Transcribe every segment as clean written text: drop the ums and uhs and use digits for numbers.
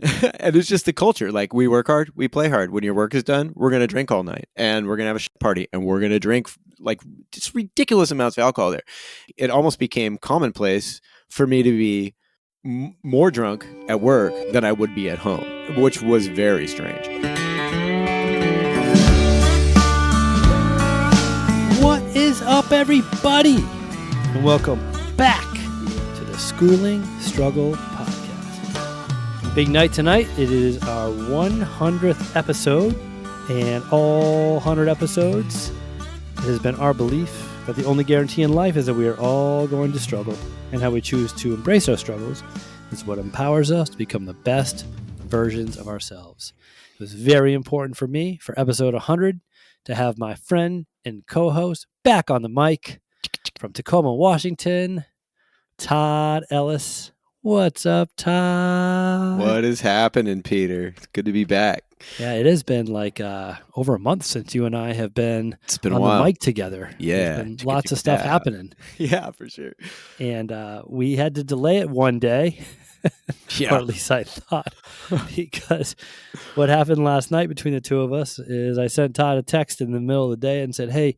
And it's just the culture. Like, we work hard, we play hard. When your work is done, we're going to drink all night, and we're going to have a party, and we're going to drink like just ridiculous amounts of alcohol there. It almost became commonplace for me to be more drunk at work than I would be at home, which was very strange. What is up, everybody? And welcome back to the Schooling Struggle Podcast. Big night tonight. It is our 100th episode, and all 100 episodes, it has been our belief that the only guarantee in life is that we are all going to struggle, and how we choose to embrace our struggles is what empowers us to become the best versions of ourselves. It was very important for me for episode 100 to have my friend and co-host back on the mic from Tacoma, Washington, Todd Ellis. What's up, Todd? What is happening, Peter? It's good to be back. Yeah, it has been like over a month since you and I have been on the mic together. Yeah. There's been lots of stuff happening. Yeah, for sure. And we had to delay it one day, Yeah. or at least I thought, because what happened last night between the two of us is I sent Todd a text in the middle of the day and said, hey,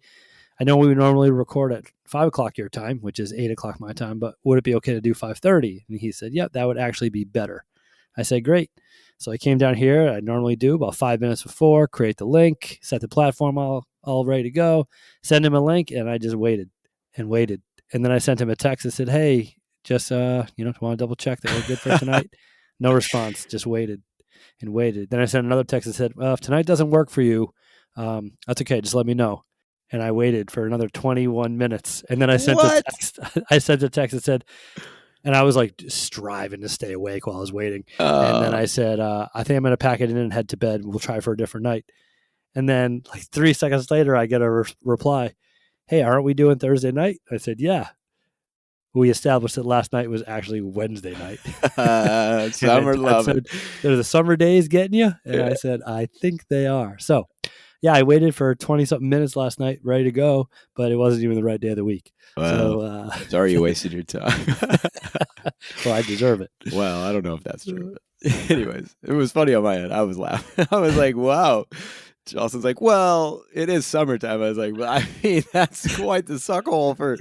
I know we normally record at 5 o'clock your time, which is 8 o'clock my time, but would it be okay to do 5:30? And he said, yeah, that would actually be better. I said, great. So I came down here. I normally do about 5 minutes before, create the link, set the platform all ready to go, send him a link, and I just waited and waited. And then I sent him a text and said, hey, just, want to double check that we're good for tonight? No response, just waited and waited. Then I sent another text and said, well, if tonight doesn't work for you, that's okay. Just let me know. And I waited for another 21 minutes. And then I sent a text. I sent a text that said, and I was like striving to stay awake while I was waiting. And then I said, I think I'm going to pack it in and head to bed. We'll try for a different night. And then like 3 seconds later, I get a reply. Hey, aren't we doing Thursday night? I said, yeah. We established that last night was actually Wednesday night. Summer love it. Are the summer days getting you? And I said, I think they are. So yeah, I waited for 20-something minutes last night, ready to go, but it wasn't even the right day of the week. Wow. So, sorry you wasted your time. Well, I deserve it. Well, I don't know if that's true. But anyways, it was funny on my end. I was laughing. I was like, wow. Justin's like, well, it is summertime. I was like, well, I mean, that's quite the suckhole for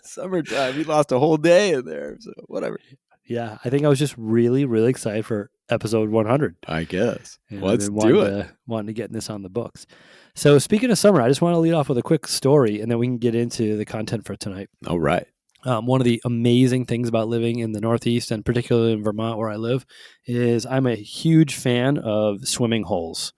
summertime. We lost a whole day in there. So whatever. Yeah, I think I was just really, really excited for episode 100. I guess. And let's do it. Wanting to get this on the books. So speaking of summer, I just want to lead off with a quick story, and then we can get into the content for tonight. All right. One of the amazing things about living in the Northeast, and particularly in Vermont where I live, is I'm a huge fan of swimming holes.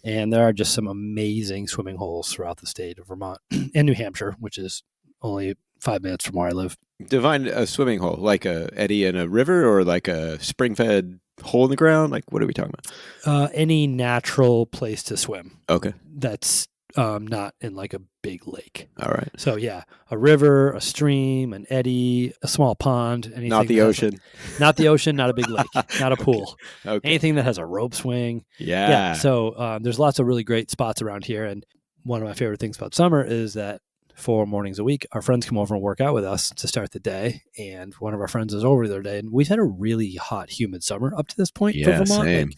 And there are just some amazing swimming holes throughout the state of Vermont and New Hampshire, which is only 5 minutes from where I live. Define a swimming hole, like a eddy in a river or like a spring-fed hole in the ground? Like, what are we talking about? Any natural place to swim. Okay. That's not in like a big lake. All right. So yeah, a river, a stream, an eddy, a small pond. Anything not the ocean. Not the ocean, not a big lake, not a pool. Okay. Anything that has a rope swing. Yeah. So there's lots of really great spots around here. And one of my favorite things about summer is that 4 mornings a week, our friends come over and work out with us to start the day. And one of our friends was over the other day, and we've had a really hot, humid summer up to this point for Vermont. Same.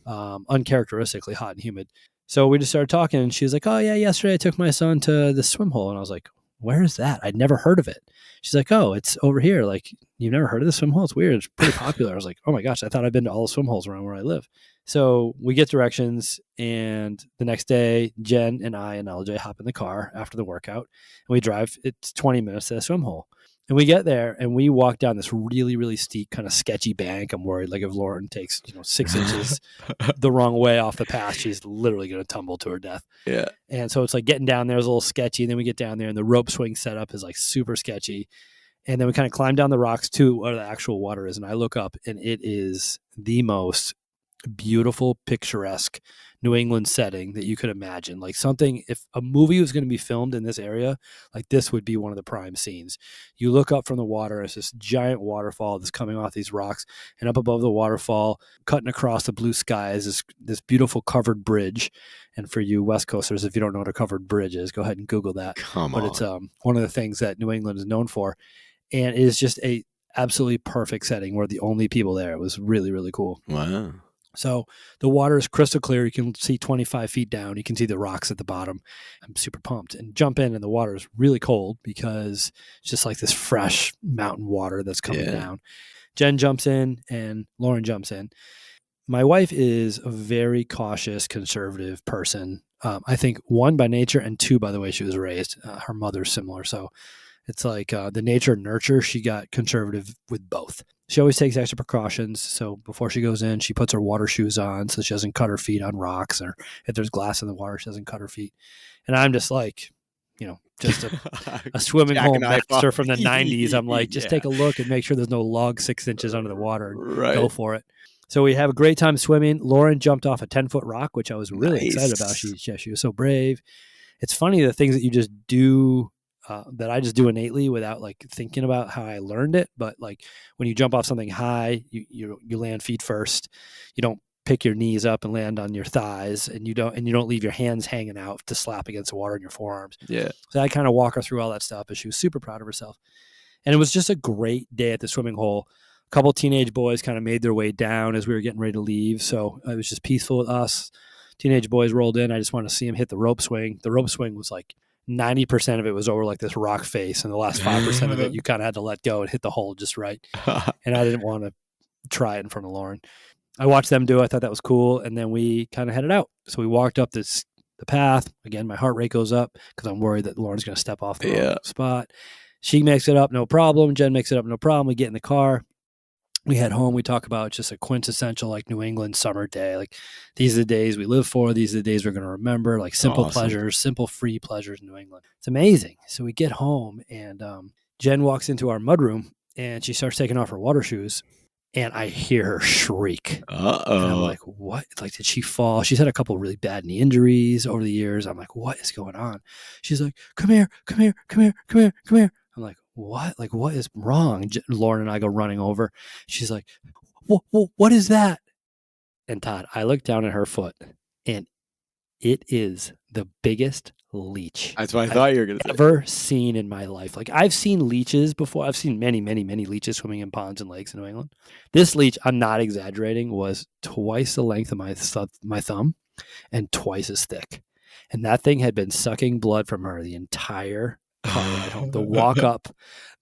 Like, uncharacteristically hot and humid. So we just started talking, and she was like, oh, yeah, yesterday I took my son to the swim hole. And I was like, where is that? I'd never heard of it. She's like, oh, it's over here. Like, you've never heard of the swim hole? It's weird. It's pretty popular. I was like, oh, my gosh, I thought I'd been to all the swim holes around where I live. So we get directions, and the next day, Jen and I and LJ hop in the car after the workout, and we drive. It's 20 minutes to the swim hole. And we get there, and we walk down this really, really steep, kind of sketchy bank. I'm worried, like, if Lauren takes 6 inches the wrong way off the path, she's literally going to tumble to her death. Yeah. And so it's like getting down there is a little sketchy. And then we get down there, and the rope swing setup is like super sketchy. And then we kind of climb down the rocks to where the actual water is. And I look up, and it is the most beautiful, picturesque New England setting that you could imagine. Like something, if a movie was going to be filmed in this area, like this would be one of the prime scenes. You look up from the water, it's this giant waterfall that's coming off these rocks, and up above the waterfall, cutting across the blue sky is this beautiful covered bridge. And for you West Coasters, if you don't know what a covered bridge is, go ahead and Google that. But it's one of the things that New England is known for. And it is just a absolutely perfect setting. We're the only people there. It was really, really cool. Wow. So the water is crystal clear. You can see 25 feet down. You can see the rocks at the bottom. I'm super pumped and jump in, and the water is really cold because it's just like this fresh mountain water that's coming down. Jen jumps in and Lauren jumps in. My wife is a very cautious, conservative person. I think 1 by nature and 2 by the way she was raised. Her mother's similar. So it's like the nature and nurture, she got conservative with both. She always takes extra precautions. So before she goes in, she puts her water shoes on so she doesn't cut her feet on rocks, or if there's glass in the water, she doesn't cut her feet. And I'm just like, just a swimming hole master from the 90s. I'm like, just take a look and make sure there's no log 6 inches under the water and go for it. So we have a great time swimming. Lauren jumped off a 10-foot rock, which I was really excited about. She was so brave. It's funny the things that you just do that I just do innately without like thinking about how I learned it. But like when you jump off something high, you land feet first. You don't pick your knees up and land on your thighs, and you don't leave your hands hanging out to slap against the water in your forearms. Yeah. So I kind of walk her through all that stuff, but she was super proud of herself. And it was just a great day at the swimming hole. A couple teenage boys kind of made their way down as we were getting ready to leave. So it was just peaceful with us. Teenage boys rolled in. I just wanted to see them hit the rope swing. The rope swing was like 90% of it was over like this rock face, and the last 5% of it you kind of had to let go and hit the hole just right. And I didn't want to try it in front of Lauren. I watched them do it. I thought that was cool. And then we kind of headed out. So we walked up the path. Again, my heart rate goes up because I'm worried that Lauren's going to step off the wrong spot. She makes it up, no problem. Jen makes it up, no problem. We get in the car. We head home. We talk about just a quintessential like New England summer day. Like these are the days we live for. These are the days we're going to remember. Like simple pleasures, simple free pleasures in New England. It's amazing. So we get home, and Jen walks into our mudroom, and she starts taking off her water shoes. And I hear her shriek. Uh-oh. And I'm like, what? Like, did she fall? She's had a couple of really bad knee injuries over the years. I'm like, what is going on? She's like, come here. I'm like, what? Like, what is wrong? Lauren and I go running over. She's like, what is that? And Todd, I look down at her foot, and it is the biggest leech That's what I thought you were going to say. Ever seen in my life. Like I've seen leeches before. I've seen many, many, many leeches swimming in ponds and lakes in New England. This leech, I'm not exaggerating, was twice the length of my thumb and twice as thick. And that thing had been sucking blood from her the entire car ride home. The walk up,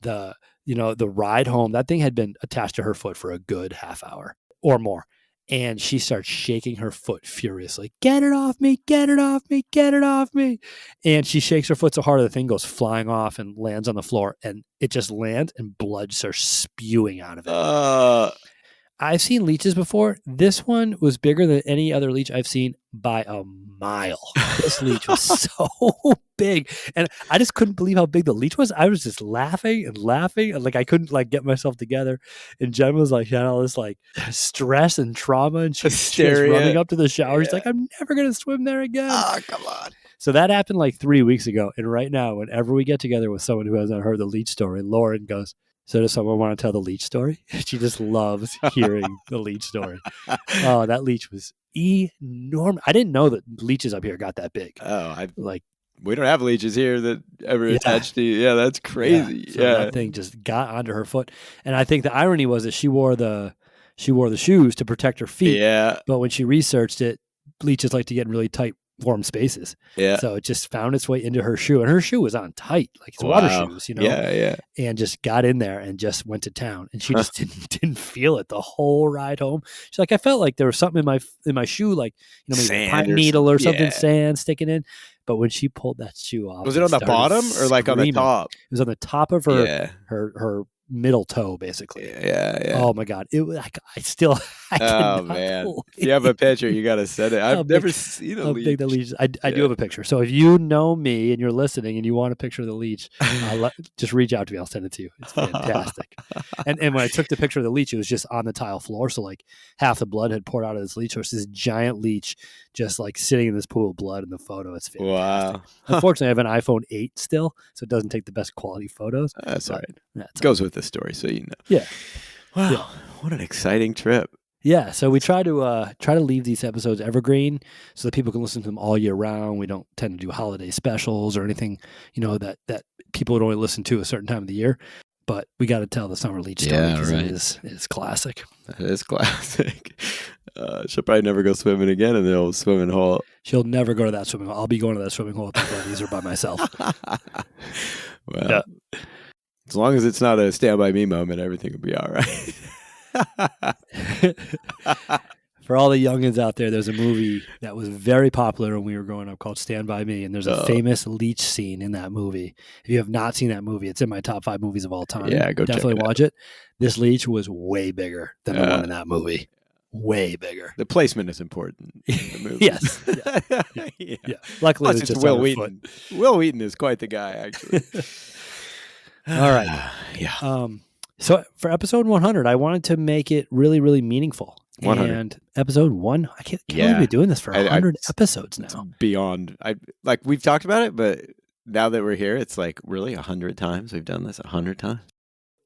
the ride home, that thing had been attached to her foot for a good half hour or more. And she starts shaking her foot furiously. Get it off me, get it off me, get it off me. And she shakes her foot so hard the thing goes flying off and lands on the floor. And it just lands and blood starts spewing out of it. I've seen leeches before. This one was bigger than any other leech I've seen by a mile. This leech was so big. And I just couldn't believe how big the leech was. I was just laughing. And like I couldn't like get myself together. And Jen was like, all this like stress and trauma. And she was running up to the shower. She's like, I'm never going to swim there again. Oh, come on. So that happened like 3 weeks ago. And right now, whenever we get together with someone who hasn't heard the leech story, Lauren goes, so does someone want to tell the leech story? She just loves hearing the leech story. Oh, that leech was enormous. I didn't know that leeches up here got that big. Oh, we don't have leeches here that ever attached to you. Yeah, that's crazy. So that thing just got onto her foot. And I think the irony was that she wore the shoes to protect her feet. Yeah. But when she researched it, leeches like to get in really tight, warm spaces. Yeah. So it just found its way into her shoe, and her shoe was on tight, like it's water shoes, Yeah. And just got in there and just went to town. And she just didn't feel it the whole ride home. She's like, I felt like there was something in my shoe, like maybe a pine needle or something, sand sticking in. But when she pulled that shoe off, was it on the bottom or like on the top? It was on the top of her middle toe, basically. Yeah. Oh my God. It was like, I man. If you have a picture, you got to send it. I've never seen a leech. Big the leech. I do have a picture. So if you know me and you're listening and you want a picture of the leech, just reach out to me. I'll send it to you. It's fantastic. and when I took the picture of the leech, it was just on the tile floor. So like half the blood had poured out of this leech. So it's this giant leech just like sitting in this pool of blood in the photo. It's fantastic. Wow. Unfortunately, I have an iPhone 8 still, so it doesn't take the best quality photos. That's all right. It goes with the story, so you know. Yeah. Wow. Yeah. What an exciting trip. Yeah, so we try to leave these episodes evergreen so that people can listen to them all year round. We don't tend to do holiday specials or anything, that people would only listen to a certain time of the year. but we got to tell the summer leech story because right. it is classic. That is classic. She'll probably never go swimming again in the old swimming hole. She'll never go to that swimming hole. I'll be going to that swimming hole with my buddies or by myself. Well, as long as it's not a Stand By Me moment, everything will be all right. For all the youngins out there, there's a movie that was very popular when we were growing up called Stand By Me, and there's a famous leech scene in that movie. If you have not seen that movie, it's in my top 5 movies of all time. Yeah, go definitely check it watch it. This leech was way bigger than the one in that movie. Way bigger. The placement is important in the movie. Yes. Yeah. Luckily, plus, it's Will Wheaton. Will Wheaton is quite the guy, actually. All right. Yeah. So for episode 100, I wanted to make it really, really meaningful. 100. And episode 1, I can't believe we're doing this for 100 episodes now. It's beyond. We've talked about it, but now that we're here, it's like really 100 times. We've done this 100 times.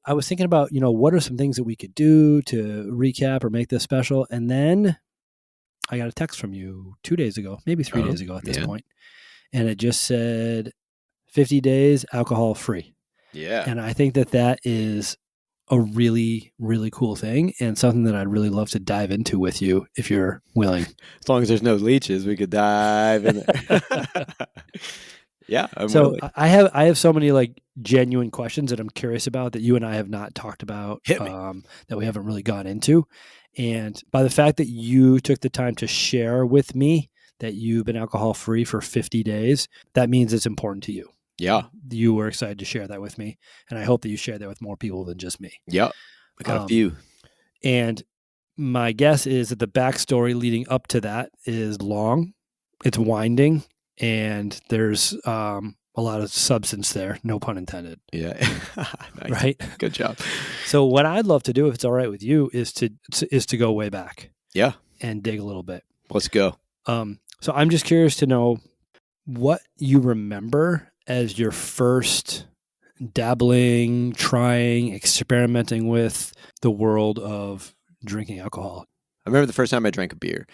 I was thinking about, what are some things that we could do to recap or make this special? And then I got a text from you 2 days ago, maybe 3 days ago at this point. And it just said 50 days alcohol free. Yeah. And I think that is a really, really cool thing and something that I'd really love to dive into with you if you're willing. As long as there's no leeches, we could dive in there. Yeah. So willing. I have so many genuine questions that I'm curious about that you and I have not talked about, that we haven't really gone into. And by the fact that you took the time to share with me that you've been alcohol free for 50 days, that means it's important to you. Yeah. You were excited to share that with me. And I hope that you share that with more people than just me. Yep. I got a few. And my guess is that the backstory leading up to that is long. It's winding. And there's a lot of substance there. No pun intended. Yeah. Nice. Right? Good job. So what I'd love to do, if it's all right with you, is to go way back. Yeah. And dig a little bit. Let's go. So I'm just curious to know what you remember as your first dabbling, trying, experimenting with the world of drinking alcohol. I remember the first time I drank a beer,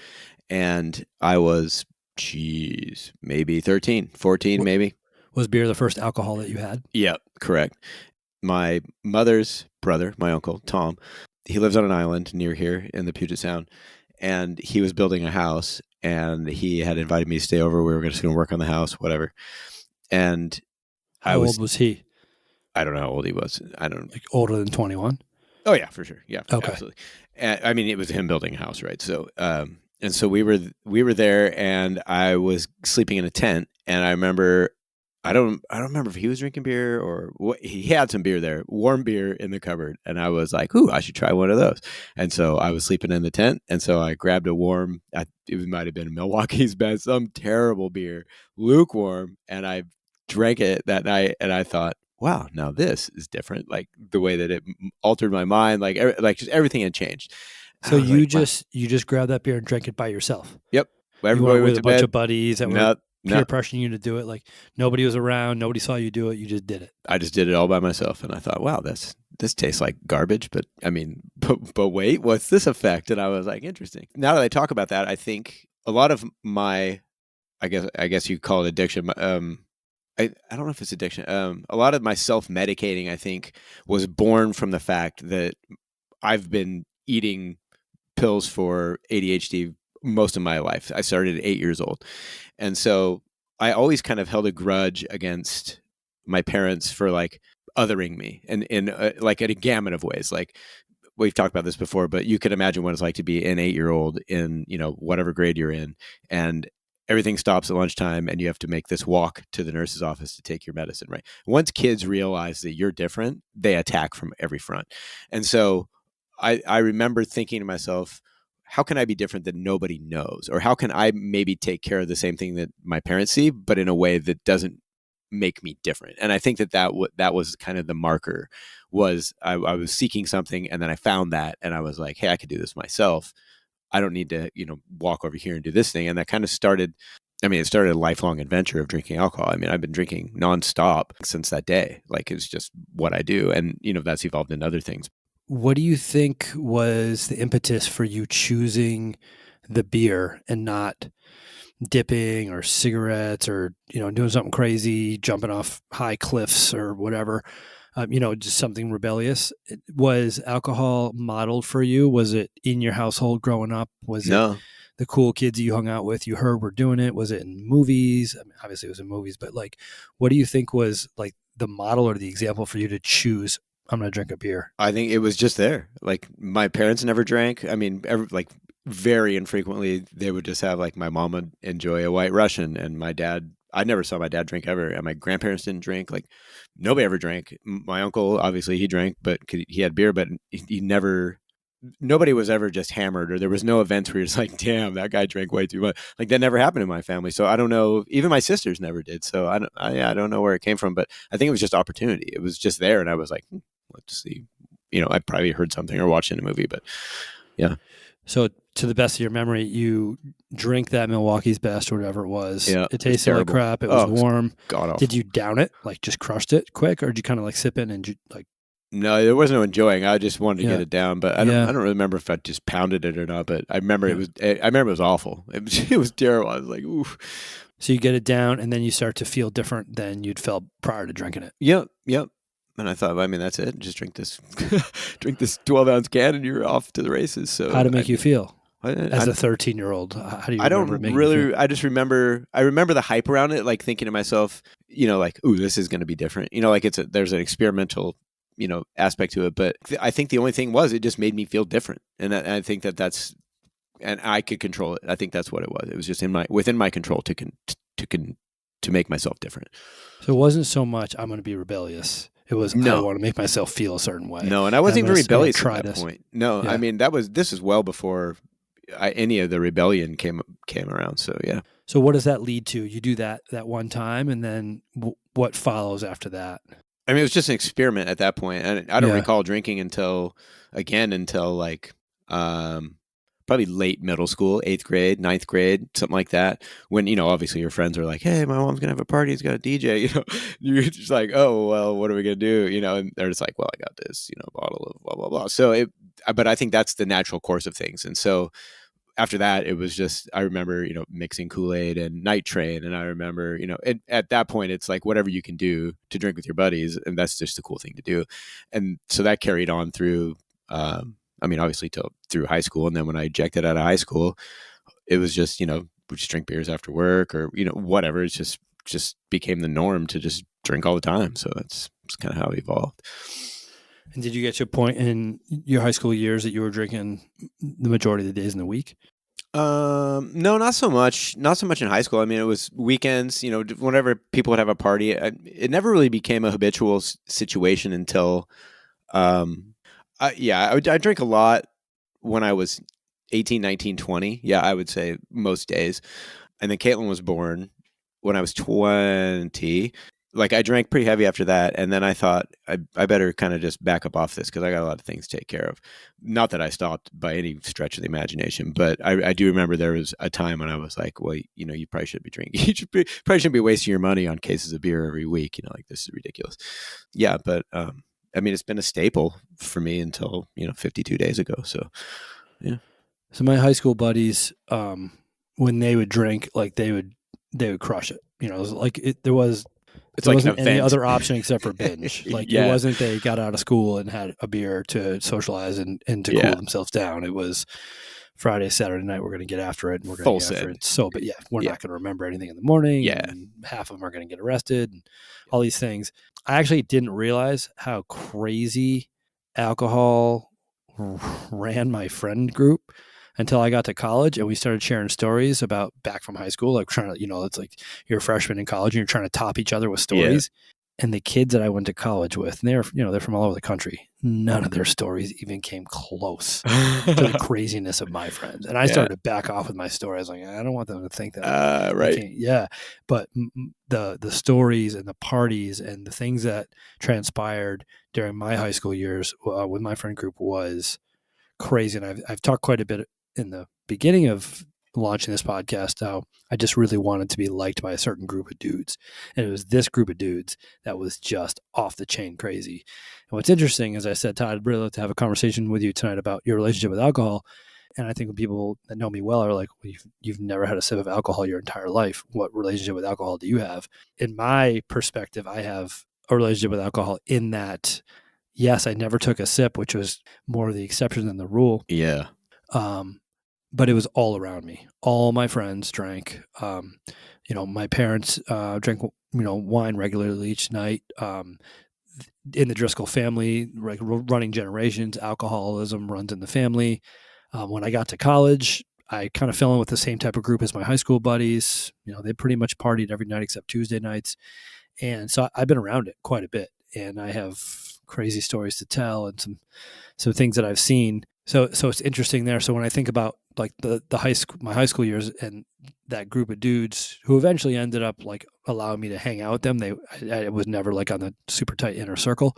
and I was, maybe 13, 14, maybe. Was beer the first alcohol that you had? Yeah, correct. My mother's brother, my uncle, Tom, he lives on an island near here in the Puget Sound, and he was building a house, and he had invited me to stay over. We were just going to work on the house, whatever. And How old was he? I don't know how old he was. I don't know. Like older than 21? Oh, yeah, for sure. Yeah, okay. Absolutely. I mean, it was him building a house, right? So, and so we were there, and I was sleeping in a tent, and I remember, I don't remember if he was drinking beer or what. He had some beer there, warm beer in the cupboard, and I was like, "Ooh, I should try one of those." And so I was sleeping in the tent, and so I grabbed a warm. It might have been Milwaukee's Best, some terrible beer, lukewarm, and I drank it that night, and I thought, wow, now this is different. Like the way that it altered my mind, like just everything had changed. So you just grabbed that beer and drank it by yourself. Yep. Everybody with a bunch of buddies that were peer pressuring you to do it. Like nobody was around, nobody saw you do it. You just did it. I just did it all by myself, and I thought, wow, this tastes like garbage. But I mean, but wait, what's this effect? And I was like, interesting. Now that I talk about that, I think a lot of my, I guess you call it addiction. I don't know if it's addiction. A lot of my self-medicating, I think, was born from the fact that I've been eating pills for ADHD most of my life. I started at 8 years old. And so I always kind of held a grudge against my parents for like othering me and in like in a gamut of ways. Like we've talked about this before, but you can imagine what it's like to be an 8-year-old in, whatever grade you're in, and everything stops at lunchtime and you have to make this walk to the nurse's office to take your medicine, right? Once kids realize that you're different, they attack from every front. And so I remember thinking to myself, how can I be different that nobody knows? Or how can I maybe take care of the same thing that my parents see, but in a way that doesn't make me different? And I think that was kind of the marker. Was I was seeking something, and then I found that, and I was like, hey, I could do this myself. I don't need to, walk over here and do this thing. And that kind of started, it started a lifelong adventure of drinking alcohol. I mean, I've been drinking nonstop since that day. Like, it's just what I do. And, that's evolved into other things. What do you think was the impetus for you choosing the beer and not dipping or cigarettes or, doing something crazy, jumping off high cliffs or whatever? just something rebellious. Was alcohol modeled for you? Was it in your household growing up? Was it No, the cool kids you hung out with, you heard were doing it? Was it in movies? I mean, obviously it was in movies, but like, what do you think was like the model or the example for you to choose? I'm going to drink a beer. I think it was just there. Like my parents never drank. I mean, like very infrequently they would just have like my mom would enjoy a White Russian, and my dad. I never saw my dad drink ever, and my grandparents didn't drink. Like nobody ever drank. My uncle, obviously, he drank, but he had beer, but he never. Nobody was ever just hammered, or there was no events where you're just like, damn, that guy drank way too much. Like that never happened in my family. So I don't know. Even my sisters never did. So I don't know where it came from, but I think it was just opportunity. It was just there, and I was like, let's see. I probably heard something or watched in a movie, but yeah. So to the best of your memory, you drink that Milwaukee's Best or whatever it was. Yeah, It tasted like crap. It was warm. God awful. Did you down it? Like just crushed it quick, or did you kind of like sip in and like? No, there was no enjoying. I just wanted to Yeah. get it down, but I don't remember if I just pounded it or not. But I remember it was awful. It was terrible. I was like, ooh. So you get it down, and then you start to feel different than you'd felt prior to drinking it. Yep. And I thought, I mean, that's it. Just drink this 12-ounce can, and you're off to the races. So how did it make you feel as I- a 13-year-old? How do you? I don't remember it making you really. feel? I just remember. I remember the hype around it, like thinking to myself, like, "Ooh, this is going to be different." Like there's an experimental, aspect to it. But I think the only thing was it just made me feel different, and I think that's, and I could control it. I think that's what it was. It was just within my control to make myself different. So it wasn't so much I'm going to be rebellious. It was I want to make myself feel a certain way. No, and I wasn't even rebellious try at that this. point. No, Yeah. I mean this is well before any of the rebellion came around. So yeah. So what does that lead to? You do that one time, and then what follows after that? I mean, it was just an experiment at that point. And I don't Yeah. recall drinking until like probably late middle school, 8th grade, 9th grade, something like that. When, obviously your friends are like, hey, my mom's going to have a party. It's got a DJ, you're just like, oh, well, what are we going to do? And they're just like, well, I got this, bottle of blah, blah, blah. So but I think that's the natural course of things. And so after that, it was just, I remember, mixing Kool-Aid and Night Train. And I remember, at that point, it's like whatever you can do to drink with your buddies. And that's just a cool thing to do. And so that carried on through, obviously through high school. And then when I ejected out of high school, it was just, we just drink beers after work or, whatever. It's just became the norm to just drink all the time. So that's kind of how it evolved. And did you get to a point in your high school years that you were drinking the majority of the days in the week? No, not so much. Not so much in high school. I mean, it was weekends. Whenever people would have a party, it never really became a habitual situation until, I drank a lot when I was 18, 19, 20. Yeah, I would say most days. And then Caitlin was born when I was 20. Like I drank pretty heavy after that. And then I thought I better kind of just back up off this because I got a lot of things to take care of. Not that I stopped by any stretch of the imagination, but I do remember there was a time when I was like, well, you probably shouldn't be drinking. Probably shouldn't be wasting your money on cases of beer every week. Like this is ridiculous. Yeah. But, I mean, it's been a staple for me until, 52 days ago. So, yeah. So my high school buddies, when they would drink, like they would crush it. It was like there wasn't any other option except for binge. Like it wasn't they got out of school and had a beer to socialize and to cool themselves down. It was Friday, Saturday night, we're going to get after it and we're going to get after it. So, but we're not going to remember anything in the morning. Yeah. And half of them are going to get arrested and all these things. I actually didn't realize how crazy alcohol ran my friend group until I got to college and we started sharing stories about back from high school, like trying to, it's like you're a freshman in college and you're trying to top each other with stories. And the kids that I went to college with, and they're from all over the country. None of their stories even came close to the craziness of my friends. And I started to back off with my story. I was like, I don't want them to think that. Right. Yeah. But the stories and the parties and the things that transpired during my high school years with my friend group was crazy. And I've talked quite a bit in the beginning of launching this podcast how I just really wanted to be liked by a certain group of dudes. And it was this group of dudes that was just off the chain crazy. And what's interesting, as I said, Todd, I'd really like to have a conversation with you tonight about your relationship with alcohol. And I think when people that know me well are like, well, you've never had a sip of alcohol your entire life. What relationship with alcohol do you have? In my perspective, I have a relationship with alcohol in that, yes, I never took a sip, which was more the exception than the rule. Yeah. But it was all around me. All my friends drank. My parents drank, wine regularly each night. In the Driscoll family, like running generations, alcoholism runs in the family. When I got to college, I kind of fell in with the same type of group as my high school buddies. They pretty much partied every night except Tuesday nights. And so I've been around it quite a bit, and I have crazy stories to tell and some things that I've seen. So it's interesting there. So when I think about like the my high school years and that group of dudes who eventually ended up like allowing me to hang out with them, I was never like on the super tight inner circle,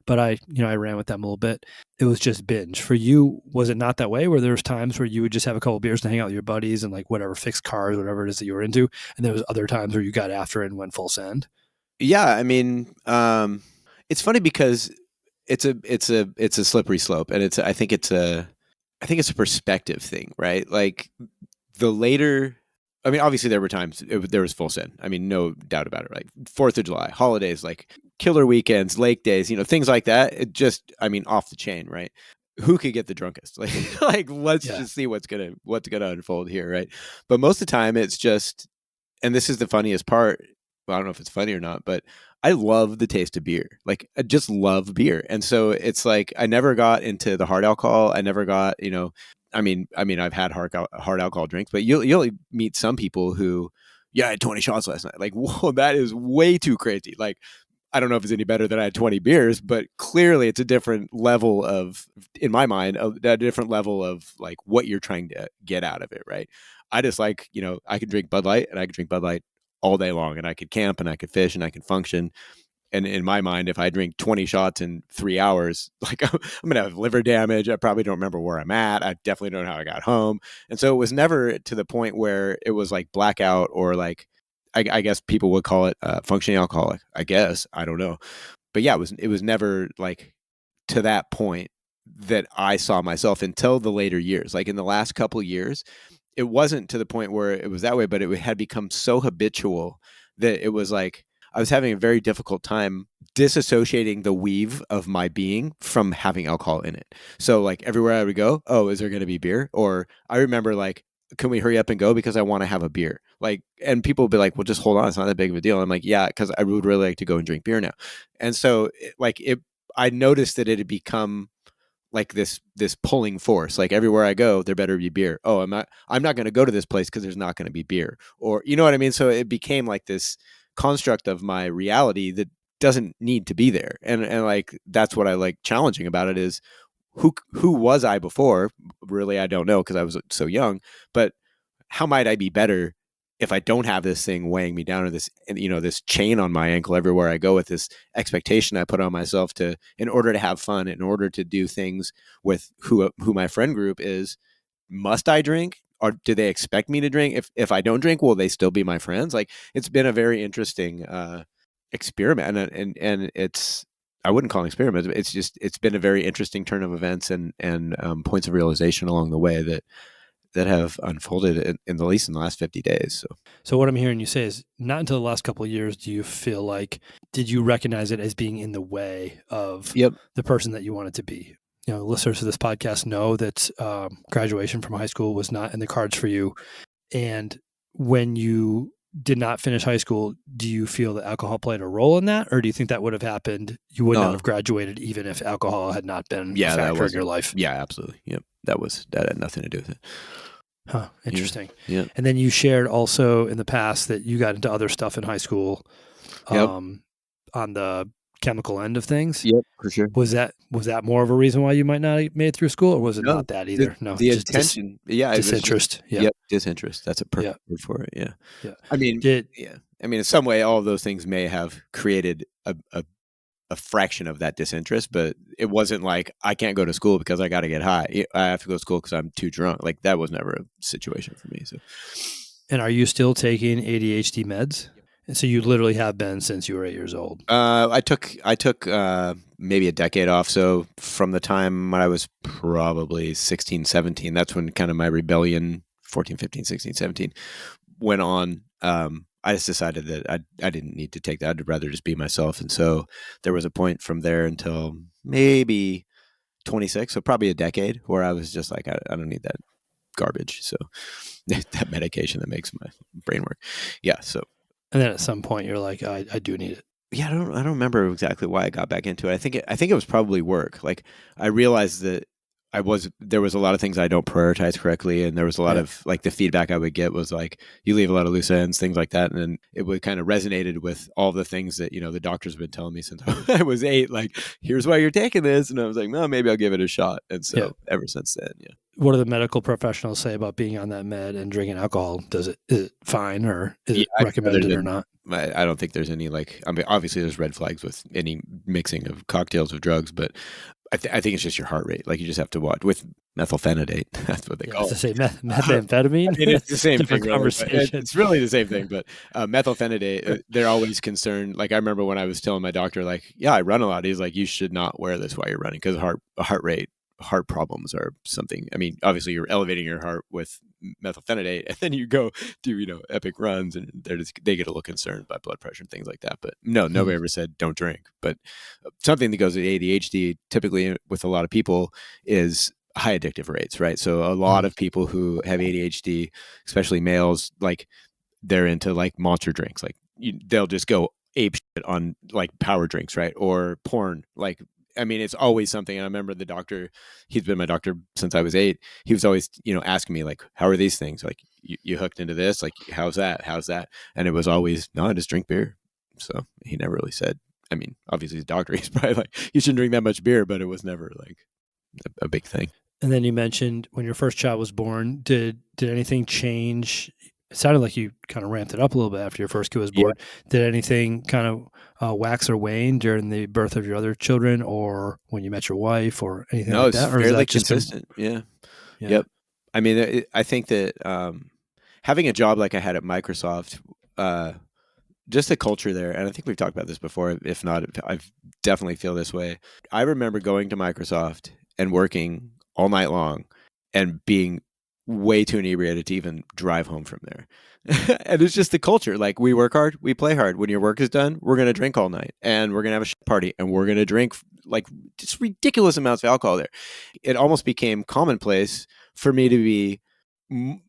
but I ran with them a little bit. It was just binge. For you, was it not that way? Where there was times where you would just have a couple of beers to hang out with your buddies and like whatever, fix cars, whatever it is that you were into, and there was other times where you got after it and went full send? Yeah, I mean, it's funny because it's a slippery slope, and I think it's a perspective thing, right? Like the later, I mean, obviously there were times there was full send. I mean, no doubt about it. Like 4th of July, holidays, like killer weekends, lake days, things like that. It just, I mean, off the chain, right? Who could get the drunkest? Like let's just see what's gonna unfold here, right? But most of the time, it's just, and this is the funniest part. Well, I don't know if it's funny or not, but I love the taste of beer. Like I just love beer. And so it's like, I never got into the hard alcohol. I never got, I mean, I've had hard alcohol drinks, but you'll meet some people who, I had 20 shots last night. Like, whoa, that is way too crazy. Like, I don't know if it's any better than I had 20 beers, but clearly it's a different level of, in my mind, a different level of like what you're trying to get out of it. Right. I just like, I could drink Bud Light, and I could drink Bud Light all day long, and I could camp, and I could fish, and I could function. And in my mind, if I drink 20 shots in 3 hours, like I'm going to have liver damage. I probably don't remember where I'm at. I definitely don't know how I got home. And so it was never to the point where it was like blackout, or like, I guess people would call it functioning alcoholic. I guess, I don't know. But yeah, it was never like to that point that I saw myself until the later years. Like in the last couple of years, it wasn't to the point where it was that way, but it had become so habitual that it was like I was having a very difficult time disassociating the weave of my being from having alcohol in it. So like everywhere I would go, oh, is there going to be beer? Or I remember like, can we hurry up and go because I want to have a beer? Like, and people would be like, well, just hold on, it's not that big of a deal. I'm like, yeah, because I would really like to go and drink beer now. And so I noticed that it had become like this pulling force. Like everywhere I go, there better be beer. Oh, I'm not going to go to this place because there's not going to be beer. Or you know what I mean? So it became like this construct of my reality that doesn't need to be there. And like that's what I like challenging about it is who was I before? Really, I don't know because I was so young. But how might I be better if I don't have this thing weighing me down, or this, this chain on my ankle everywhere I go, with this expectation I put on myself in order to have fun, in order to do things with who my friend group is. Must I drink, or do they expect me to drink? If I don't drink, will they still be my friends? Like it's been a very interesting experiment, and it's, I wouldn't call it an experiment. It's been a very interesting turn of events and points of realization along the way that have unfolded in the least in the last 50 days. So what I'm hearing you say is not until the last couple of years do you feel like, did you recognize it as being in the way of the person that you wanted to be? Listeners to this podcast know that graduation from high school was not in the cards for you. And when you did not finish high school, do you feel that alcohol played a role in that? Or do you think that would have happened? You would not have graduated even if alcohol had not been a factor in your life? Yeah, absolutely. Yep. That had nothing to do with it. Huh. Interesting. Yeah. And then you shared also in the past that you got into other stuff in high school on the chemical end of things. Yep, for sure. Was that more of a reason why you might not have made it through school, or was it not that either? The attention. Disinterest. Disinterest. That's a perfect word for it. Yeah. Yeah. I mean, in some way, all of those things may have created a fraction of that disinterest, but it wasn't like I can't go to school because I got to get high. I have to go to school because I'm too drunk. Like that was never a situation for me. So. And are you still taking ADHD meds? And so you literally have been since you were 8 years old. I took maybe a decade off. So from the time when I was probably 16, 17, that's when kind of my rebellion, 14, 15, 16, 17, went on. I just decided that I didn't need to take that. I'd rather just be myself. And so there was a point from there until maybe 26, so probably a decade, where I was just like, I don't need that garbage. So that medication that makes my brain work. Yeah. So And then at some point you're like, I do need it. yeah, I don't remember exactly why I got back into it. I think it was probably work. Like I realized that there was a lot of things I don't prioritize correctly, and there was a lot of like the feedback I would get was like you leave a lot of loose ends, things like that, and then it would kind of resonated with all the things that the doctors have been telling me since I was 8. Like, here's why you're taking this, and I was like, no, maybe I'll give it a shot. And so ever since then, yeah. What do the medical professionals say about being on that med and drinking alcohol? Is it fine, or is it recommended or not? I don't think there's any obviously there's red flags with any mixing of cocktails of drugs, but I think it's just your heart rate. Like you just have to watch with methylphenidate. That's what they call it. To say methamphetamine. I mean, it's the same thing. Conversation. It's really the same thing. But methylphenidate, they're always concerned. Like I remember when I was telling my doctor, like, yeah, I run a lot. He's like, you should not wear this while you're running because heart problems are something. I mean, obviously you're elevating your heart with methylphenidate, and then you go do epic runs, and they get a little concerned by blood pressure and things like that. But no, nobody ever said don't drink. But something that goes with ADHD typically with a lot of people is high addictive rates, right? So a lot of people who have ADHD, especially males, like they're into like monster drinks. Like they'll just go ape shit on like power drinks, right? Or porn. Like, I mean, it's always something. And I remember the doctor, he's been my doctor since I was 8. He was always, asking me like, how are these things? Like you hooked into this? Like, how's that? And it was always, no, I just drink beer. So he never really said, I mean, obviously he's a doctor. He's probably like, you shouldn't drink that much beer, but it was never like a big thing. And then you mentioned when your first child was born, did anything change? It sounded like you kind of ramped it up a little bit after your first kid was born. Yeah. Did anything kind of wax or wane during the birth of your other children, or when you met your wife, or anything like that? No, it's fairly consistent. Yeah. Yep. I mean, I think that having a job like I had at Microsoft, just the culture there, and I think we've talked about this before. If not, I definitely feel this way. I remember going to Microsoft and working all night long and being way too inebriated to even drive home from there. And it's just the culture. Like, we work hard, we play hard. When your work is done, we're going to drink all night, and we're going to have a party, and we're going to drink like just ridiculous amounts of alcohol there. It almost became commonplace for me to be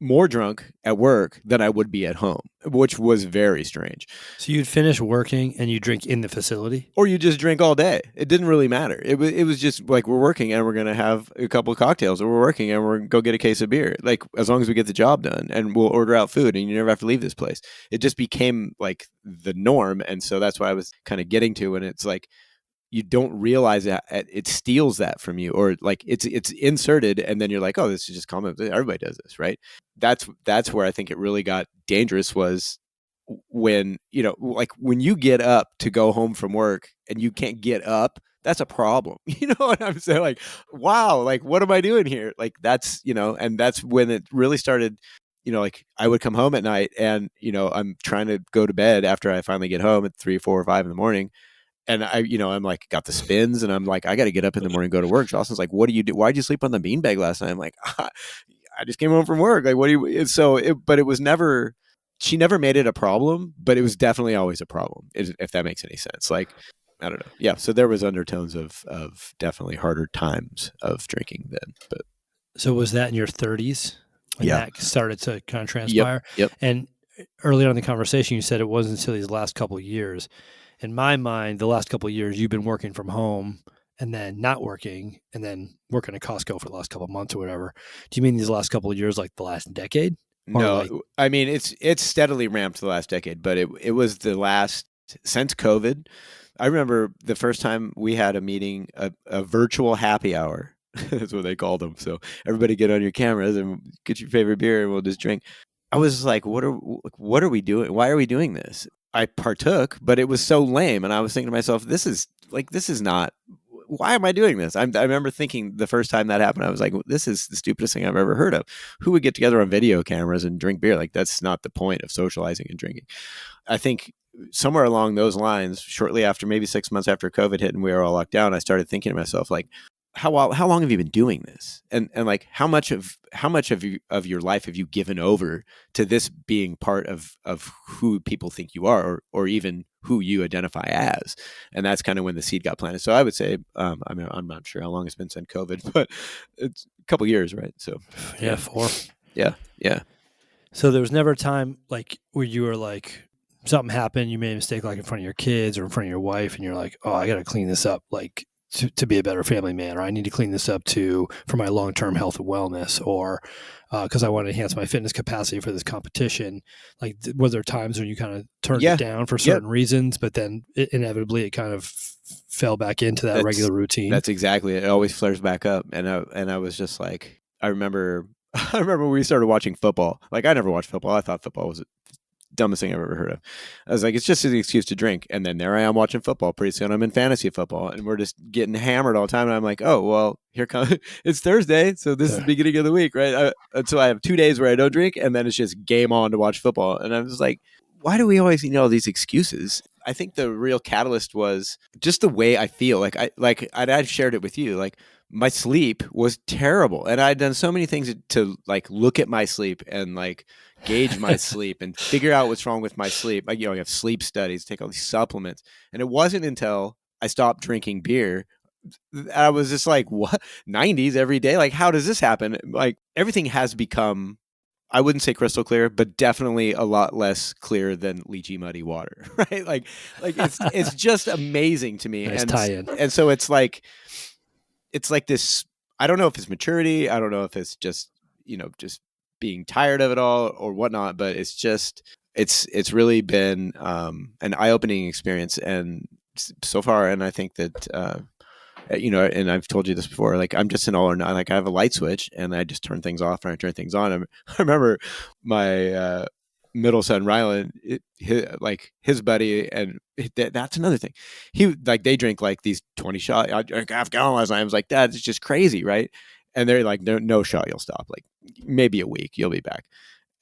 more drunk at work than I would be at home, which was very strange. So you'd finish working and you drink in the facility? Or you just drink all day. It didn't really matter. It was just like, we're working and we're going to have a couple of cocktails, or we're working and we're going to go get a case of beer. Like, as long as we get the job done, and we'll order out food and you never have to leave this place. It just became like the norm. And so that's what I was kind of getting to. And it's like, you don't realize that it steals that from you, or like it's inserted, and then you're like, oh, this is just common. Everybody does this, right? That's where I think it really got dangerous, was when, like when you get up to go home from work and you can't get up, that's a problem. You know what I'm saying? Like, wow, like what am I doing here? Like that's, and that's when it really started. Like I would come home at night and, I'm trying to go to bed after I finally get home at 3, 4, or 5 in the morning. And I'm like, got the spins, and I'm like, I got to get up in the morning and go to work. Jocelyn's like, what do you do? Why'd you sleep on the beanbag last night? I'm like, I just came home from work. Like, what do you? But it was never, she never made it a problem, but it was definitely always a problem, if that makes any sense. Like, I don't know. Yeah. So there was undertones of definitely harder times of drinking then. But so was that in your 30s when that started to kind of transpire? Yep. And earlier on in the conversation, you said it wasn't until these last couple of years. In my mind, the last couple of years, you've been working from home and then not working, and then working at Costco for the last couple of months or whatever. Do you mean these last couple of years, like the last decade? No, I mean, it's steadily ramped the last decade, but it was the last since COVID. I remember the first time we had a meeting, a virtual happy hour. That's what they called them. So everybody get on your cameras and get your favorite beer, and we'll just drink. I was like, what are we doing? Why are we doing this? I partook, but it was so lame. And I was thinking to myself, this is not, why am I doing this? I remember thinking the first time that happened, I was like, this is the stupidest thing I've ever heard of. Who would get together on video cameras and drink beer? Like, that's not the point of socializing and drinking. I think somewhere along those lines, shortly after, maybe 6 months after COVID hit and we were all locked down, I started thinking to myself, like, how long have you been doing this? And like how much of your life have you given over to this being part of who people think you are, or even who you identify as? And that's kind of when the seed got planted. So I would say, I mean, I'm not sure how long it's been since COVID, but it's a couple years, right? So Yeah, 4. yeah. So there was never a time like where you were like, something happened, you made a mistake like in front of your kids or in front of your wife, and you're like, oh, I got to clean this up, like to be a better family man, or I need to clean this up for my long-term health and wellness, or because I want to enhance my fitness capacity for this competition. Like, was there times when you kind of turned it down for certain reasons, but then inevitably it kind of fell back into that regular routine? That's exactly it. It always flares back up. And I was just like, I remember when we started watching football. Like, I never watched football. I thought football was the dumbest thing I've ever heard of. I was like, it's just an excuse to drink. And then there I am watching football. Pretty soon I'm in fantasy football, and we're just getting hammered all the time. And I'm like, oh, well, here comes, it's Thursday. So this is the beginning of the week, right? So I have 2 days where I don't drink, and then it's just game on to watch football. And I was like, why do we always need all these excuses? I think the real catalyst was just the way I feel. I'd shared it with you. Like, my sleep was terrible, and I'd done so many things to like look at my sleep and like gauge my sleep and figure out what's wrong with my sleep. Like, I have sleep studies, take all these supplements, and it wasn't until I stopped drinking beer, I was just like, what? 90s every day? Like, how does this happen? Like, everything has become, I wouldn't say crystal clear, but definitely a lot less clear than lychee muddy water, right? Like it's just amazing to me. Nice tie-in. And so it's like this, I don't know if it's maturity. I don't know if it's just, just being tired of it all or whatnot, but it's just, it's really been an eye-opening experience. And so far, and I think that, and I've told you this before, like, I'm just an all or not. Like, I have a light switch and I just turn things off and I turn things on. I remember my middle son, Rylan, his buddy, and that's another thing. They drink like these 20 shots. I drank half gallon last night. I was like, that's just crazy, right? And they're like, no shot, you'll stop. Like, maybe a week, you'll be back.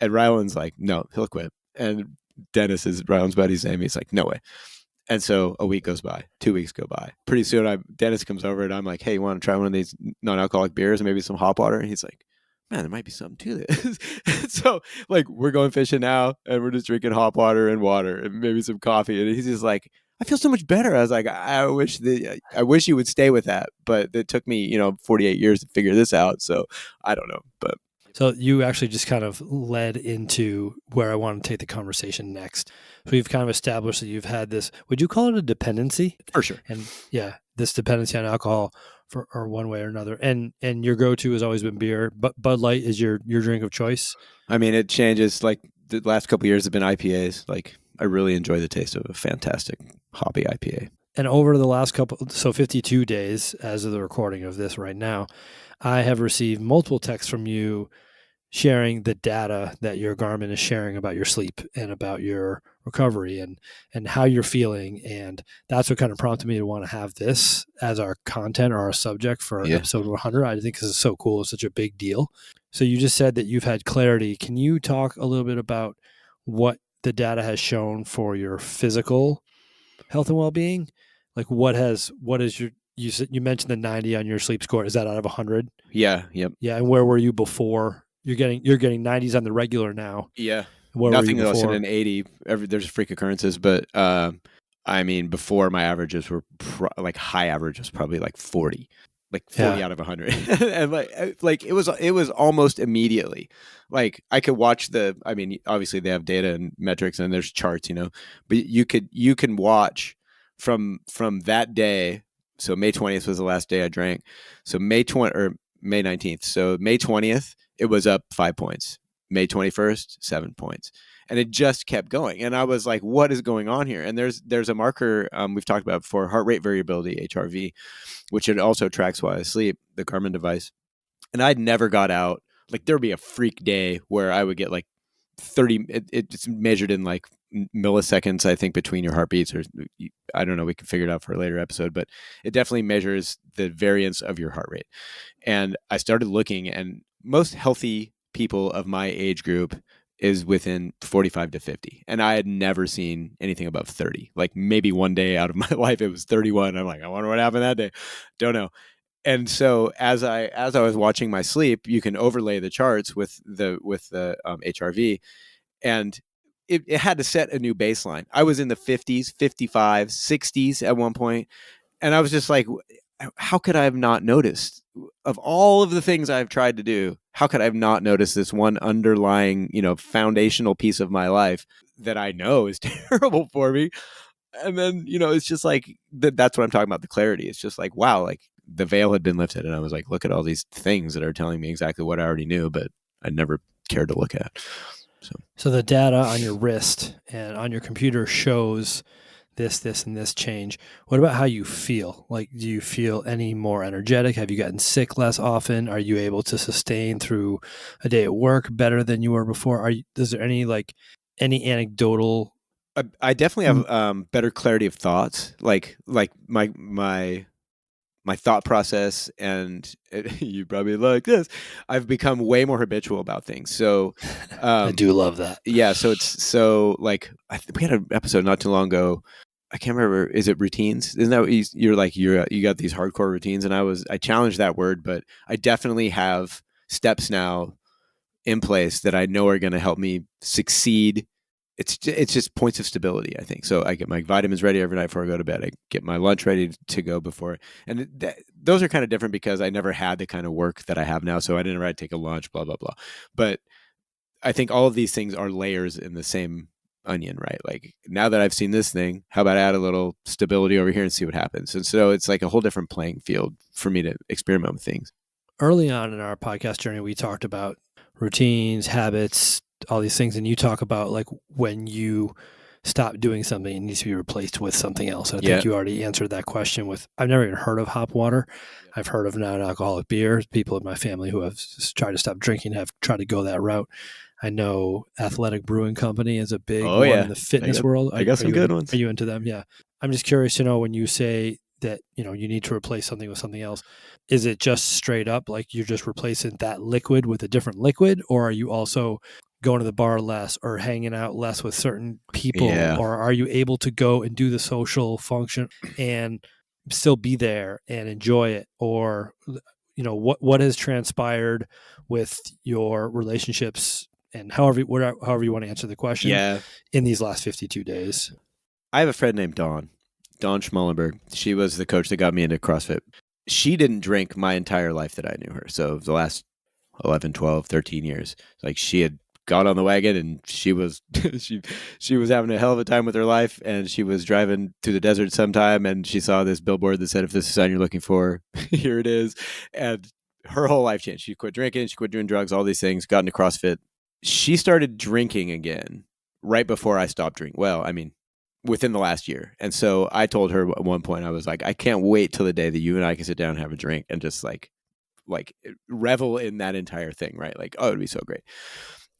And Rylan's like, no, he'll quit. And Dennis is Rylan's buddy's name. He's like, no way. And so a week goes by, 2 weeks go by. Pretty soon, Dennis comes over and I'm like, hey, you want to try one of these non-alcoholic beers and maybe some hop water? And he's like, man, there might be something to this. So, like, we're going fishing now and we're just drinking hop water and maybe some coffee. And he's just like, I feel so much better. I was like, I wish you would stay with that. But it took me, 48 years to figure this out. So I don't know. But so you actually just kind of led into where I want to take the conversation next. So we've kind of established that you've had this, would you call it a dependency? For sure. And yeah, this dependency on alcohol or one way or another. And your go-to has always been beer, but Bud Light is your drink of choice? I mean, it changes. Like, the last couple of years have been IPAs. Like, I really enjoy the taste of a fantastic hoppy IPA. And over the last 52 days, as of the recording of this right now, I have received multiple texts from you sharing the data that your Garmin is sharing about your sleep and about your recovery and how you're feeling. And that's what kind of prompted me to want to have this as our content or our subject for episode 100. I think this is so cool. It's such a big deal. So you just said that you've had clarity. Can you talk a little bit about what the data has shown for your physical health and well-being? Like, what is your, you mentioned the 90 on your sleep score. Is that out of 100? Yeah. Yep. Yeah. And where were you before? You're getting 90s on the regular now. Yeah. Where Nothing were you less before? than an 80. There's freak occurrences, but I mean, before my averages were like high average was probably like 40. Like 40 out of 100. And like it was almost immediately. Like, I could watch I mean, obviously they have data and metrics and there's charts, but you can watch from that day. So May 20th was the last day I drank. So May 19th. So May 20th, it was up 5 points. May 21st, 7 points. And it just kept going. And I was like, what is going on here? And there's a marker we've talked about before, heart rate variability, HRV, which it also tracks while I sleep, the Garmin device. And I'd never got out. Like, there'd be a freak day where I would get like 30, it's measured in like milliseconds, I think, between your heartbeats, or I don't know, we can figure it out for a later episode, but it definitely measures the variance of your heart rate. And I started looking, and most healthy people of my age group is within 45 to 50. And I had never seen anything above 30. Like, maybe one day out of my life, it was 31. I'm like, I wonder what happened that day. Don't know. And so as I was watching my sleep, you can overlay the charts with the HRV, and it had to set a new baseline. I was in the 50s, 55s, 60s at one point, and I was just like, how could I have not noticed? Of all of the things I've tried to do, how could I have not noticed this one underlying, foundational piece of my life that I know is terrible for me? And then, it's just like that's what I'm talking about, the clarity. It's just like, wow, like the veil had been lifted, and I was like, look at all these things that are telling me exactly what I already knew, but I never cared to look at. So the data on your wrist and on your computer shows this, and this change. What about how you feel? Like, do you feel any more energetic? Have you gotten sick less often? Are you able to sustain through a day at work better than you were before? Is there any anecdotal? I definitely have better clarity of thoughts, like my thought process, and you probably like this. I've become way more habitual about things. So I do love that. Yeah, so we had an episode not too long ago. I can't remember. Is it routines? Isn't that what you got these hardcore routines? And I challenged that word, but I definitely have steps now in place that I know are going to help me succeed. It's just points of stability, I think. So I get my vitamins ready every night before I go to bed. I get my lunch ready to go before, and those are kind of different because I never had the kind of work that I have now. So I didn't take a lunch, blah blah blah. But I think all of these things are layers in the same onion, right? Like, now that I've seen this thing, how about I add a little stability over here and see what happens? And so it's like a whole different playing field for me to experiment with things. Early on in our podcast journey, we talked about routines, habits, all these things, and you talk about like when you stop doing something, it needs to be replaced with something else. And I think you already answered that question with, I've never even heard of hop water. I've heard of non-alcoholic beer. People in my family who have tried to stop drinking have tried to go that route. I know Athletic Brewing Company is a big one in the fitness world. I got some good ones. Are you into them? Yeah. I'm just curious to know, when you say that, you need to replace something with something else, is it just straight up like you're just replacing that liquid with a different liquid, or are you also going to the bar less or hanging out less with certain people, or are you able to go and do the social function and still be there and enjoy it? Or, what has transpired with your relationships, and however you want to answer the question, in these last 52 days? I have a friend named Dawn Schmullenberg. She was the coach that got me into CrossFit. She didn't drink my entire life that I knew her. So the last 11, 12, 13 years, like, she had got on the wagon, and she was she was having a hell of a time with her life, and she was driving through the desert sometime, and she saw this billboard that said, if this is the sign you're looking for, here it is. And her whole life changed. She quit drinking, she quit doing drugs, all these things, got into CrossFit. She started drinking again right before I stopped drinking. Well, I mean, within the last year. And so I told her at one point, I was like, I can't wait till the day that you and I can sit down and have a drink and just like revel in that entire thing, right? Like, oh, it'd be so great.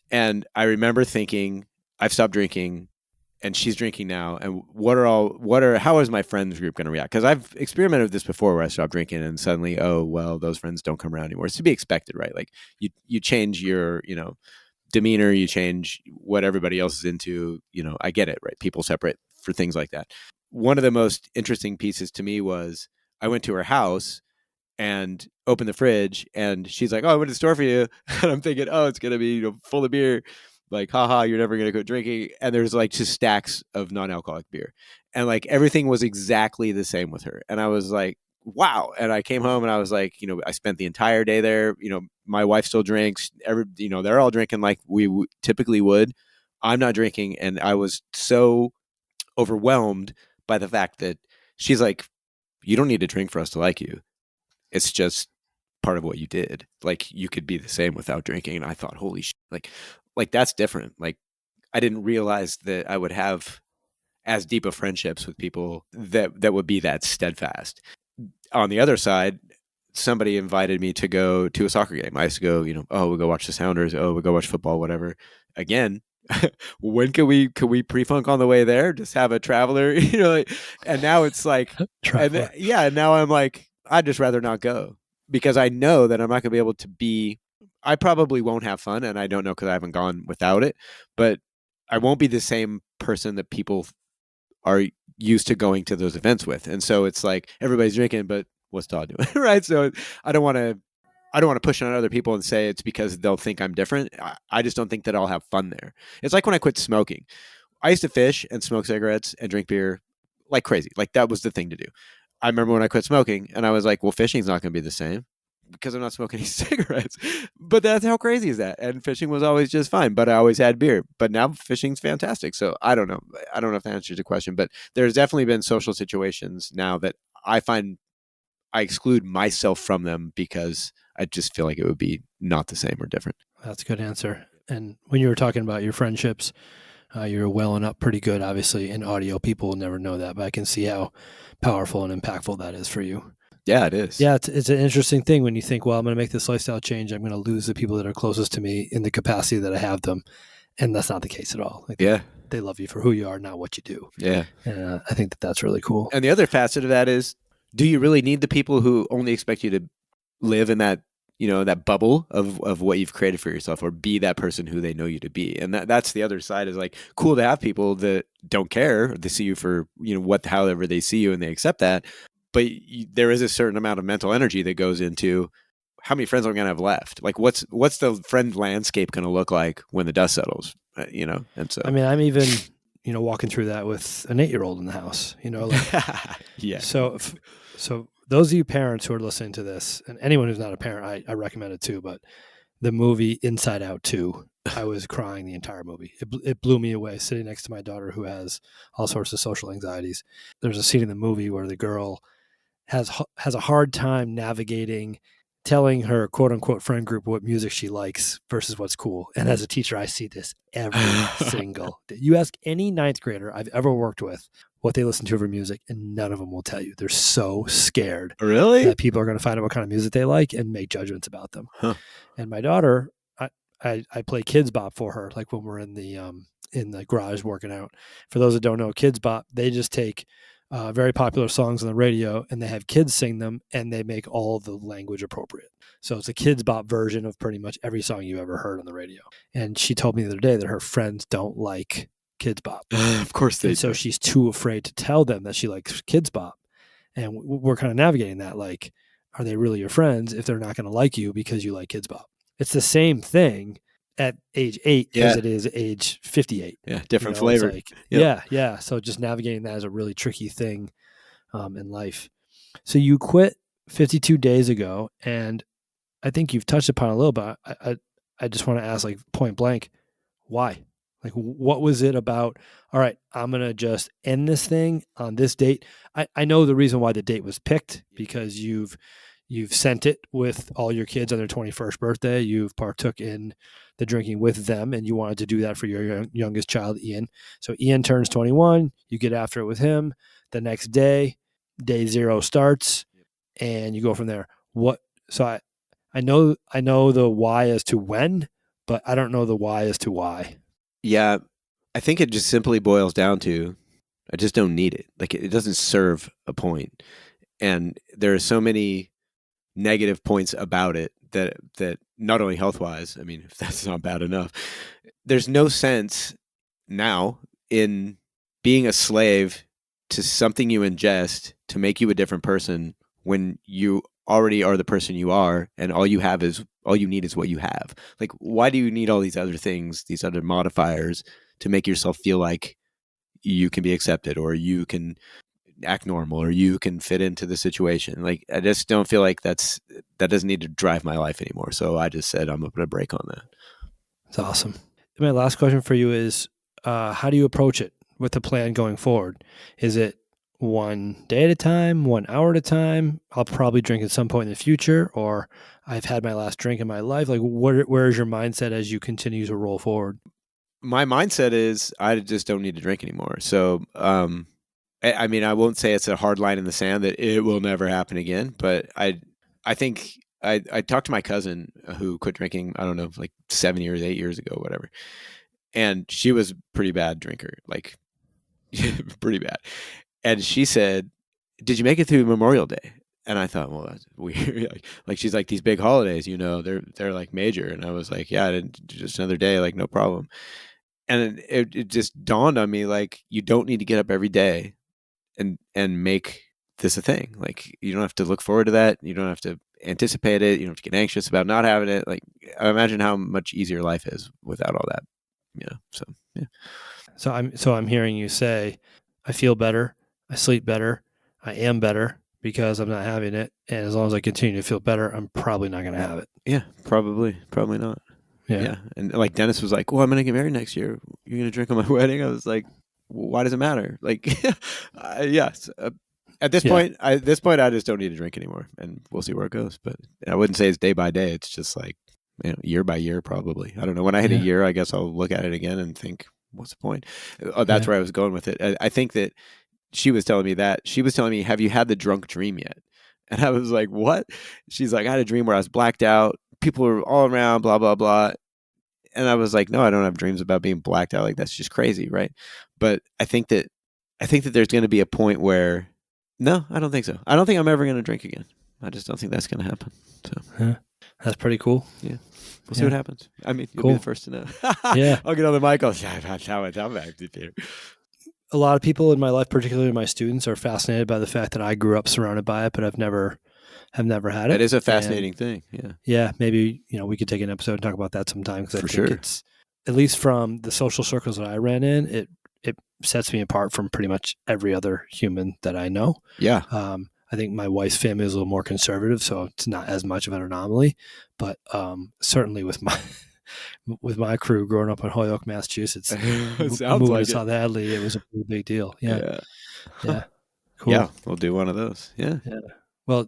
And I remember thinking, I've stopped drinking and she's drinking now. And how is my friends group going to react? Because I've experimented with this before, where I stopped drinking and suddenly, oh, well, those friends don't come around anymore. It's to be expected, right? Like, you change your, demeanor, you change what everybody else is into. I get it, right? People separate for things like that. One of the most interesting pieces to me was I went to her house and opened the fridge, and she's like, oh, I went to the store for you. And I'm thinking, oh, it's going to be full of beer. Like, haha, you're never going to quit drinking. And there's like just stacks of non-alcoholic beer. And like everything was exactly the same with her. And I was like, wow. And I came home and I was like, I spent the entire day there. My wife still drinks. They're all drinking like we typically would. I'm not drinking. And I was so overwhelmed by the fact that she's like, you don't need to drink for us to like you. It's just part of what you did. Like, you could be the same without drinking. And I thought, holy shit, like that's different. Like, I didn't realize that I would have as deep of friendships with people that would be that steadfast. On the other side, somebody invited me to go to a soccer game. I used to go, we'll go watch the Sounders. Oh, we'll go watch football, whatever. Again, when can we pre-funk on the way there? Just have a traveler, and now it's like, now I'm like, I'd just rather not go, because I know that I'm not going to be able to be, I probably won't have fun, and I don't know because I haven't gone without it, but I won't be the same person that people are used to going to those events with. And so it's like, everybody's drinking, but what's Todd doing? Right. So I don't want to push on other people and say it's because they'll think I'm different. I just don't think that I'll have fun there. It's like when I quit smoking. I used to fish and smoke cigarettes and drink beer like crazy. Like that was the thing to do. I remember when I quit smoking and I was like, well, fishing's not going to be the same because I'm not smoking any cigarettes. But that's how crazy is that? And fishing was always just fine, but I always had beer. But now fishing's fantastic. So I don't know. I don't know if that answers your question, but there's definitely been social situations now that I find I exclude myself from them because I just feel like it would be not the same or different. That's a good answer. And when you were talking about your friendships, you're welling up pretty good. Obviously, in audio, people will never know that, but I can see how powerful and impactful that is for you. Yeah, it is. Yeah, it's an interesting thing when you think, well, I'm going to make this lifestyle change. I'm going to lose the people that are closest to me in the capacity that I have them. And that's not the case at all. Like, Yeah. They love you for who you are, not what you do. Yeah. And I think that that's really cool. And the other facet of that is, do you really need the people who only expect you to live in that, that bubble of what you've created for yourself, or be that person who they know you to be? And that's the other side, is like, cool to have people that don't care. They see you for, however they see you, and they accept that. But there is a certain amount of mental energy that goes into how many friends I'm going to have left. Like, what's the friend landscape going to look like when the dust settles? And so, I mean, I'm even, walking through that with an 8-year-old in the house, yeah. So those of you parents who are listening to this, and anyone who's not a parent, I recommend it too, but the movie Inside Out 2, I was crying the entire movie. It blew me away, sitting next to my daughter who has all sorts of social anxieties. There's a scene in the movie where the girl has a hard time navigating telling her quote unquote friend group what music she likes versus what's cool. And as a teacher, I see this every single day. You ask any 9th grader I've ever worked with what they listen to for music, and none of them will tell you. They're so scared Really that people are going to find out what kind of music they like and make judgments about them. Huh. And my daughter, I play Kids Bop for her, like when we're in the garage working out. For those that don't know, Kids Bop, they just take very popular songs on the radio and they have kids sing them, and they make all the language appropriate. So it's a Kids Bop version of pretty much every song you ever heard on the radio. And she told me the other day that her friends don't like Kids Bop. Of course they do. So she's too afraid to tell them that she likes Kids Bop. And we're kind of navigating that. Like, are they really your friends if they're not going to like you because you like Kids Bop? It's the same thing at age 8 as it is age 58. Yeah, different flavor. Like, yeah. So just navigating that is a really tricky thing in life. So you quit 52 days ago, and I think you've touched upon it a little bit. I just want to ask, like, point blank, why? Like, what was it about? All right, I'm going to just end this thing on this date. I know the reason why the date was picked, because you've sent it with all your kids on their 21st birthday. You've partook in the drinking with them, and you wanted to do that for your youngest child, Ian. So Ian turns 21. You get after it with him. The next day, day 0 starts, and you go from there. So I know the why as to when, but I don't know the why as to why. Yeah, I think it just simply boils down to, I just don't need it. Like, it doesn't serve a point. And there are so many negative points about it that not only health-wise, I mean, if that's not bad enough, there's no sense now in being a slave to something you ingest to make you a different person when you already are the person you are, and all you need is what you have. Like, why do you need all these other things, these other modifiers, to make yourself feel like you can be accepted, or you can act normal, or you can fit into the situation? Like, I just don't feel like that doesn't need to drive my life anymore. So I just said, I'm going to put a break on that. That's awesome. My last question for you is, how do you approach it with the plan going forward? Is it one day at a time, 1 hour at a time? I'll probably drink at some point in the future, or I've had my last drink in my life. Like, where is your mindset as you continue to roll forward? My mindset is, I just don't need to drink anymore. So, I mean, I won't say it's a hard line in the sand that it will never happen again, but I think I talked to my cousin who quit drinking, I don't know, like 7 years, 8 years ago, whatever. And she was a pretty bad drinker, like pretty bad. And she said, "Did you make it through Memorial Day?" And I thought, well, that's weird. Like, she's like, these big holidays, they're like major. And I was like, yeah, I didn't, just another day, like, no problem. And it just dawned on me, like, you don't need to get up every day and make this a thing. Like, you don't have to look forward to that. You don't have to anticipate it. You don't have to get anxious about not having it. Like, I imagine how much easier life is without all that. So yeah. So I'm hearing you say, I feel better, I sleep better, I am better because I'm not having it, and as long as I continue to feel better, I'm probably not going to have it. Yeah, probably not. Yeah. And like Dennis was like, well, I'm going to get married next year. You're going to drink on my wedding? I was like, well, why does it matter? Like, yes. At this point, I just don't need to drink anymore, and we'll see where it goes. But I wouldn't say it's day by day. It's just like, year by year, probably. I don't know. When I hit a year, I guess I'll look at it again and think, what's the point? That's where I was going with it. I think that she was telling me that. She was telling me, have you had the drunk dream yet? And I was like, what? She's like, I had a dream where I was blacked out. People were all around, blah, blah, blah. And I was like, no, I don't have dreams about being blacked out. Like, that's just crazy, right? But I think that there's going to be a point where, no, I don't think so. I don't think I'm ever going to drink again. I just don't think that's going to happen. So that's pretty cool. Yeah. We'll see what happens. I mean, you'll be the first to know. Yeah. I'll get on the mic. I'll say, I'm active here. A lot of people in my life, particularly my students, are fascinated by the fact that I grew up surrounded by it, but have never had it. That is a fascinating thing. Yeah. Yeah. Maybe, we could take an episode and talk about that sometime, because I think sure. it's, at least from the social circles that I ran in, it sets me apart from pretty much every other human that I know. Yeah. I think my wife's family is a little more conservative, so it's not as much of an anomaly. But certainly with my crew growing up in Holyoke, Massachusetts, moving to South Hadley, it was a pretty big deal. Yeah. Cool. Yeah, we'll do one of those. Yeah. Well,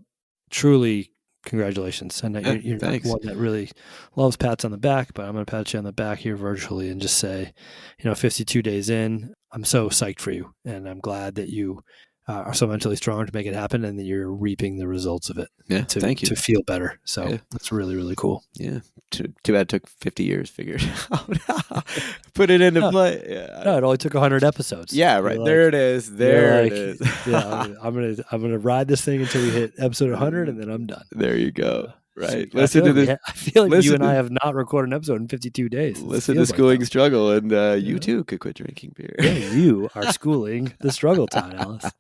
truly, congratulations. And you're not one that really loves pats on the back, but I'm going to pat you on the back here virtually and just say, 52 days in, I'm so psyched for you, and I'm glad that you are so mentally strong to make it happen, and that you're reaping the results of it. Yeah, thank you. To feel better. So that's really, really cool. Yeah. Too bad it took 50 years to figure it out. Put it into play. Yeah. No, it only took 100 episodes. Yeah, right. There it is. There it is. Yeah, I'm gonna ride this thing until we hit episode 100, and then I'm done. There you go. Right. Listen to this. I feel like you and I have not recorded an episode in 52 days. Listen to Schooling Struggle, and you too could quit drinking beer. Yeah, you are schooling the struggle, Todd Ellis.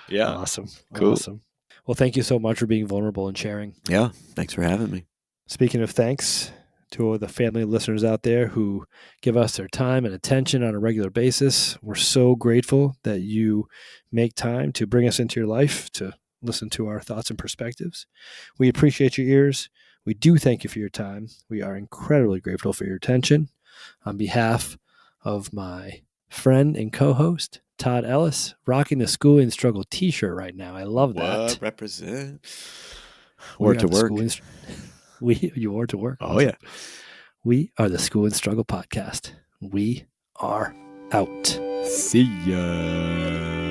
Yeah. Awesome. Cool. Awesome. Well, thank you so much for being vulnerable and sharing. Yeah. Thanks for having me. Speaking of thanks to the family listeners out there who give us their time and attention on a regular basis, we're so grateful that you make time to bring us into your life to listen to our thoughts and perspectives. We appreciate your ears. We do thank you for your time. We are incredibly grateful for your attention. On behalf of my friend and co-host, Todd Ellis, rocking the Schooling Struggle t-shirt right now. I love that. What? Represent. Or to work. You are to work. Oh, yeah. We are the School and Struggle podcast. We are out. See ya.